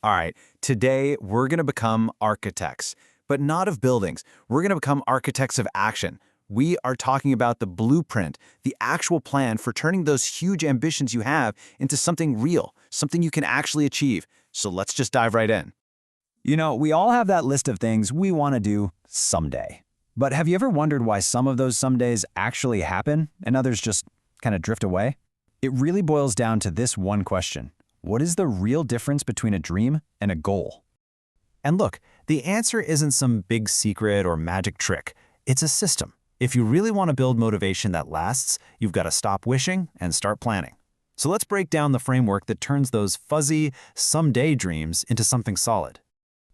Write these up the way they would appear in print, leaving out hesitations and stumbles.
All right, today we're going to become architects, but not of buildings. We're going to become architects of action. We are talking about the blueprint, the actual plan for turning those huge ambitions you have into something real, something you can actually achieve. So let's just dive right in. You know, we all have that list of things we want to do someday. But have you ever wondered why some of those somedays actually happen and others just kind of drift away? It really boils down to this one question. What is the real difference between a dream and a goal? And look, the answer isn't some big secret or magic trick. It's a system. If you really want to build motivation that lasts, you've got to stop wishing and start planning. So let's break down the framework that turns those fuzzy, someday dreams into something solid.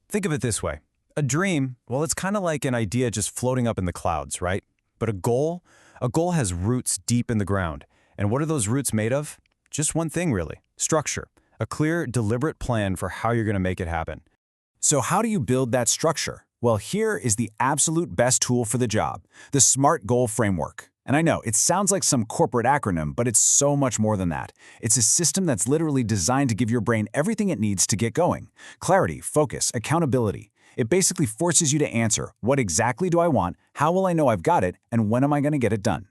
Think of it this way. A dream, well, it's kind of like an idea just floating up in the clouds, right? But a goal has roots deep in the ground. And what are those roots made of? Just one thing, really. Structure. A clear, deliberate plan for how you're going to make it happen. So how do you build that structure? Well, here is the absolute best tool for the job, the SMART Goal Framework. And I know, it sounds like some corporate acronym, but it's so much more than that. It's a system that's literally designed to give your brain everything it needs to get going. Clarity, focus, accountability. It basically forces you to answer, what exactly do I want, how will I know I've got it, and when am I going to get it done?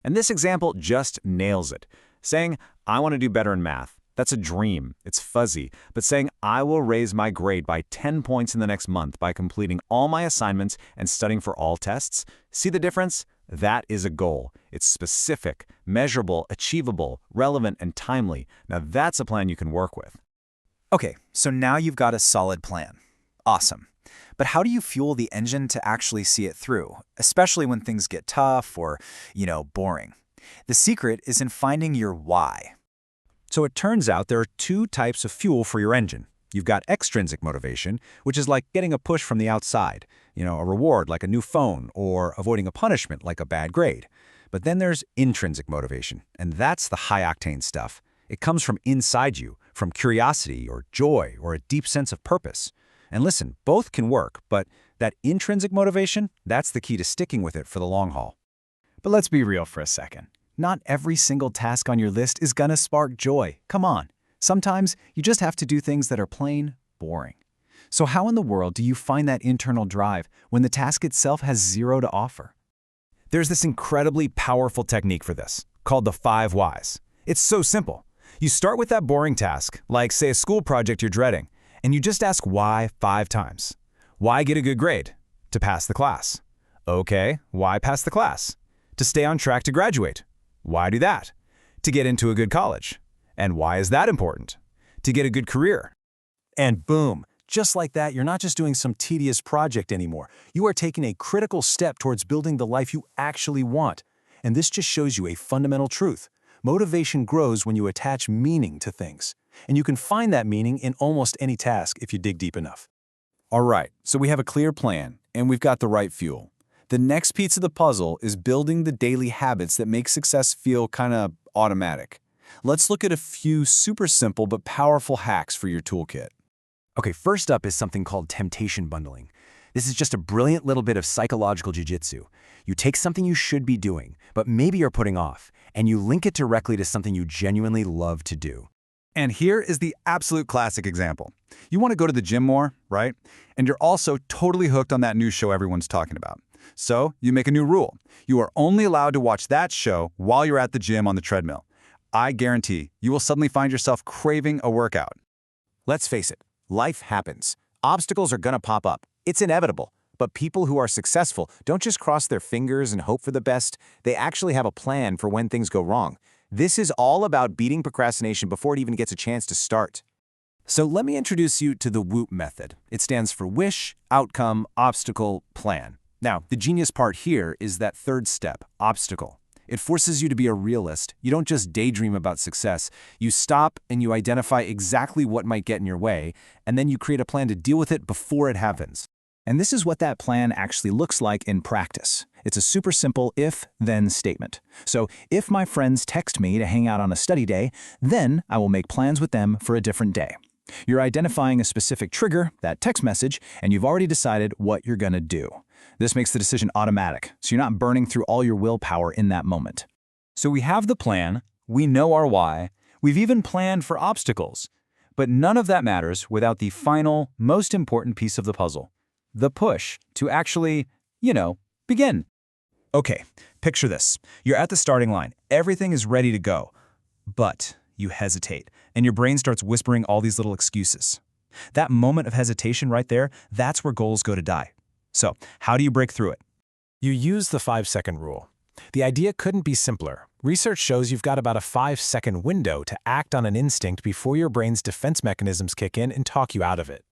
And this example just nails it. Saying, I want to do better in math. That's a dream. It's fuzzy. But saying, I will raise my grade by 10 points in the next month by completing all my assignments and studying for all tests, see the difference? That is a goal. It's specific, measurable, achievable, relevant, and timely. Now that's a plan you can work with. Okay, so now you've got a solid plan. Awesome. But how do you fuel the engine to actually see it through, especially when things get tough or, boring? The secret is in finding your why. So it turns out there are two types of fuel for your engine. You've got extrinsic motivation, which is like getting a push from the outside, a reward like a new phone or avoiding a punishment like a bad grade. But then there's intrinsic motivation, and that's the high-octane stuff. It comes from inside you, from curiosity or joy or a deep sense of purpose. And listen, both can work, but that intrinsic motivation, that's the key to sticking with it for the long haul. But let's be real for a second. Not every single task on your list is gonna spark joy. Come on. Sometimes you just have to do things that are plain boring. So how in the world do you find that internal drive when the task itself has zero to offer? There's this incredibly powerful technique for this, called the 5 whys. It's so simple. You start with that boring task, like say a school project you're dreading, and you just ask why 5 times. Why get a good grade? To pass the class. Okay, why pass the class? To stay on track to graduate. Why do that? To get into a good college. And why is that important? To get a good career. And boom, just like that, you're not just doing some tedious project anymore. You are taking a critical step towards building the life you actually want. And this just shows you a fundamental truth. Motivation grows when you attach meaning to things. And you can find that meaning in almost any task if you dig deep enough. All right, so we have a clear plan, and we've got the right fuel. The next piece of the puzzle is building the daily habits that make success feel kind of automatic. Let's look at a few super simple but powerful hacks for your toolkit. Okay, first up is something called temptation bundling. This is just a brilliant little bit of psychological jiu-jitsu. You take something you should be doing, but maybe you're putting off, and you link it directly to something you genuinely love to do. And here is the absolute classic example. You want to go to the gym more, right? And you're also totally hooked on that new show everyone's talking about. So you make a new rule. You are only allowed to watch that show while you're at the gym on the treadmill. I guarantee you will suddenly find yourself craving a workout. Let's face it, life happens. Obstacles are gonna pop up. It's inevitable. But people who are successful don't just cross their fingers and hope for the best. They actually have a plan for when things go wrong. This is all about beating procrastination before it even gets a chance to start. So let me introduce you to the WOOP method. It stands for wish, outcome, obstacle, plan. Now, the genius part here is that third step, obstacle. It forces you to be a realist. You don't just daydream about success. You stop and you identify exactly what might get in your way, and then you create a plan to deal with it before it happens. And this is what that plan actually looks like in practice. It's a super simple if-then statement. So if my friends text me to hang out on a study day, then I will make plans with them for a different day. You're identifying a specific trigger, that text message, and you've already decided what you're going to do. This makes the decision automatic, so you're not burning through all your willpower in that moment. So we have the plan, we know our why, we've even planned for obstacles. But none of that matters without the final, most important piece of the puzzle. The push to actually, begin. Okay, picture this. You're at the starting line. Everything is ready to go. But you hesitate, and your brain starts whispering all these little excuses. That moment of hesitation right there, that's where goals go to die. So, how do you break through it? You use the 5-second rule. The idea couldn't be simpler. Research shows you've got about a 5-second window to act on an instinct before your brain's defense mechanisms kick in and talk you out of it.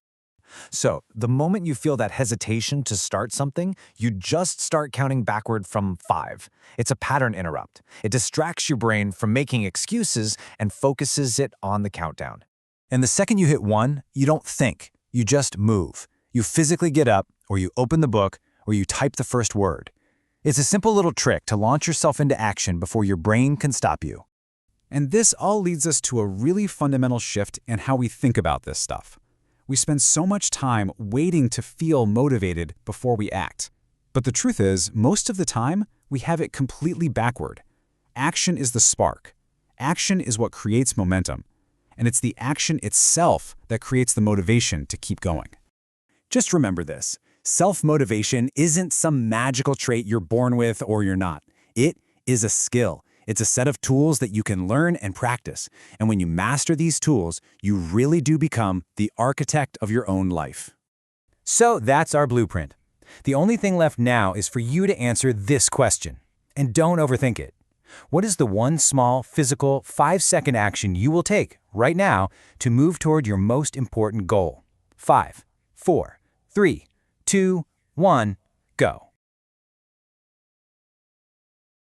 So, the moment you feel that hesitation to start something, you just start counting backward from 5. It's a pattern interrupt. It distracts your brain from making excuses and focuses it on the countdown. And the second you hit 1, you don't think. You just move. You physically get up, or you open the book, or you type the first word. It's a simple little trick to launch yourself into action before your brain can stop you. And this all leads us to a really fundamental shift in how we think about this stuff. We spend so much time waiting to feel motivated before we act. But the truth is, most of the time, we have it completely backward. Action is the spark. Action is what creates momentum. And it's the action itself that creates the motivation to keep going. Just remember this. Self-motivation isn't some magical trait you're born with or you're not. It is a skill. It's a set of tools that you can learn and practice. And when you master these tools, you really do become the architect of your own life. So that's our blueprint. The only thing left now is for you to answer this question. And don't overthink it. What is the one small, physical, 5-second action you will take right now to move toward your most important goal? 5, 4, 3, 2, 1, go.